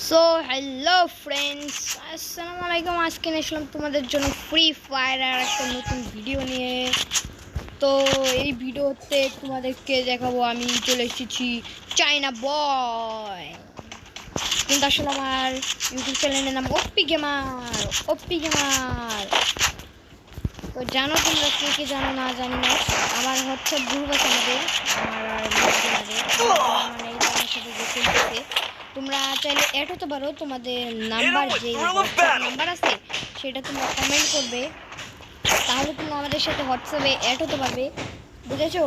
So hello friends, আসসালামু আলাইকুম। আজকে নিয়ে তোমাদের জন্য ফ্রি ফায়ারের একটা নতুন ভিডিও নিয়ে। তো এই ভিডিওতে তোমাদেরকে দেখাবো আমি চলে এসেছি চায়না বয়, কিন্তু আসলে আমার ইউটিউব চ্যানেলের নাম ওপি গেমার। তো জানো তোমরা কে কে জানো না জানি না, আমার হোয়াটসঅ্যাপ গ্রুপ আছে আমার মানে আমার সাথে যে চলতেছে, তোমরা চাইলে অ্যাড হতে পারো। তোমাদের নাম্বার যে নাম্বার আছে সেটা তোমরা কমেন্ট করবে, তাহলে তোমরা আমাদের সাথে হোয়াটসঅ্যাপে অ্যাড হতে পারবে, বুঝেছো?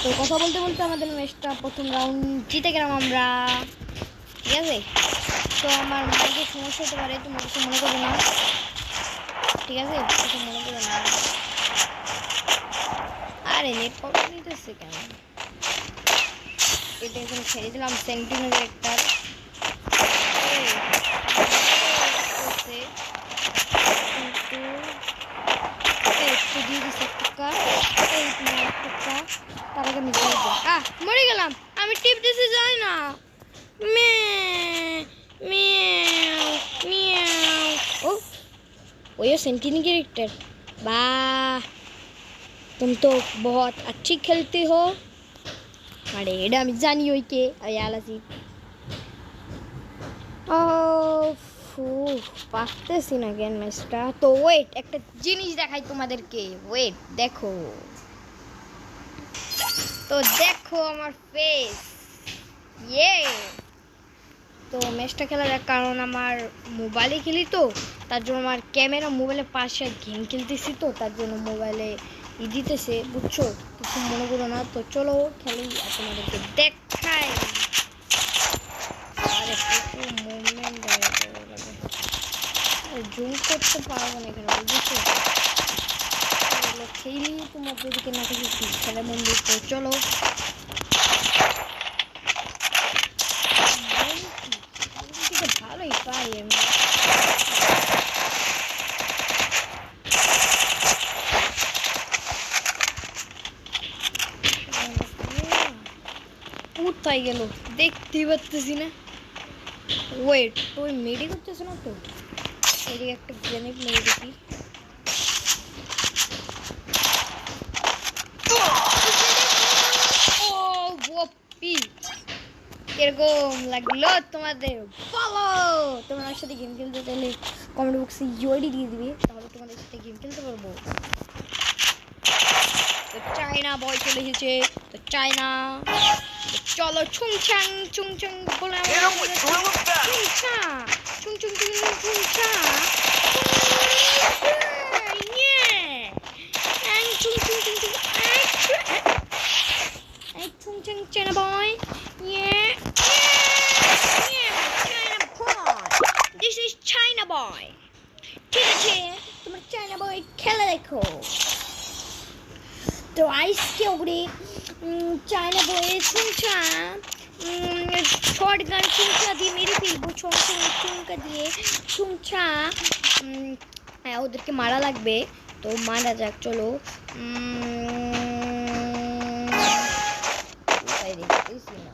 তো কথা বলতে বলতে আমাদের ম্যাচটা প্রথম রাউন্ড জিতে গেলাম আমরা, ঠিক আছে? তো আমার মাইকের সমস্যা হতে পারে, তোমরা কিছু মনে করবে না, ঠিক আছে? কিছু মনে করবে না। আরে নেট প্রবলেম নিতেছে কেন? এটা এখানে ছেড়ে দিলাম সেন্টিনের একটা মরে গেলাম, আমি টিপ দিতে যাই না। ओ वो ये सेंटिनी कैरेक्टर, वाह तुम तो बहुत अच्छी खेलती हो। अरे एडा আমি জানি ওই কে আয়ালাসি। ও ফু পারতেছি না গেম ম্যাচটা। তো ওয়েট, একটা জিনিস দেখাই তোমাদেরকে, ওয়েট দেখো। তো দেখো আমার ফেস, ইয়ে। তো ম্যাচটা খেলার কারণ আমার মোবাইলে খেলি, তো তার জন্য আমার ক্যামেরা মোবাইলের পাশে গেম খেলতেছি, তো তার জন্য মোবাইলে দিতেছে, বুঝছো? কিছু মনে করো না। তো চলো খেলি আর তোমাদেরকে দেখাই। আরে প্রচুর মুভমেন্ট জুম করতে পারবো না এখানে, বুঝেছো? খেলি তোমাদেরকে না কিছু খেলে মন্দির। তো চলো ভালোই পারি আমি। কোথায় গেল দেখতেই পারতেছি না। ওয়েট, তো মেডি করতেছে না তো? এদিকে একটা গ্রেনেড মেরে দেখি। কিরকম লাগলো তোমাদের বলো? তোমরা আমার সাথে গেম খেলতে চাইলে কমেন্ট বক্সে ইউআইডি দিয়ে দিবে, তাহলে তোমাদের সাথে গেম খেলতে পারবো। তো চায়না বয় চলে এসেছে, তো চায়না চলো ছুংছাং ছুংছাং বলে ছুংছা ছুং ছুং ছুং ছুংছা ছুংছাং China boy, This is China boy. ঠিক আছে, তোমার চায়না বয় খেলা দেখো। তো আইসকে ওরে চায়না বয়ে ছুঁচা শর্ট গান ছুঁচা দিয়ে মেরে ফেলবো, ছুঁকা দিয়ে ছুঁচা। ওদেরকে মারা লাগবে, তো মারা যাক। চলো দেখতেছি না।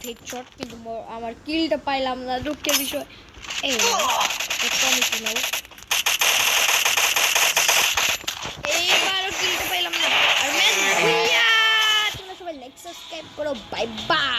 হেডশট, কিন্তু আমার কিলটা পাইলাম না, দুঃখের বিষয়। এই কমিটি নাও, এইবারও কিলটা পাইলাম না। আর ম্যাচ তোমরা সবাই লাইক সাবস্ক্রাইব করো, বাই বাই।